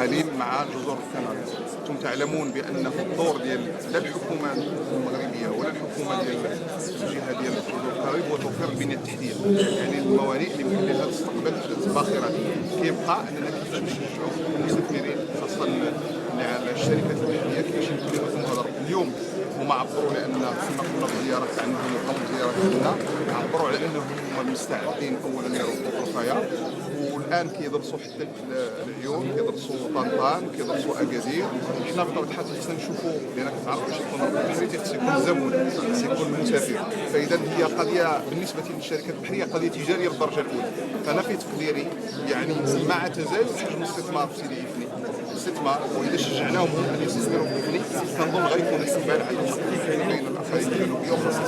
الخليل مع جزر الكناري. انتم تعلمون بان الدور ديال لا الحكومه المغربيه ولا الحكومه ديال الجهه ديال جزر الكناري هو توفير البنيه التحتيه، يعني الموانئ اللي يمكن لها تستقبل الباخرات. كيبقى اننا كيفاش نشجعوا المستثمرين خاصه الشركات المحليه كيفاش يمكن لهم هذا اليوم. هما عبروا لان كما قلنا في الزيارات عندهم وقاموا زيارات عندنا، عبروا على انهم هما مستعدين اولا يردوا الرفايا، والان كيدرسوا حتى العيون، كيدرسوا طنطان، كيدرسوا اكادير. حنا بطبيعه الحال خصنا نشوفوا، لان كتعرف باش يكون ربط بحري خص يكون الزبون، خص يكون المسافر. فاذا هي قضيه بالنسبه للشركات البحريه قضيه تجاريه بالدرجه الاولى. فانا في تقديري يعني مع تزايد حجم الاستثمار في سيدي عفريت الاستثمار، واذا شجعناهم ان يستثمروا في البحري كنظن غيكون استقبال على التحقيق بين الاقاليم الجنوبيه وخاصه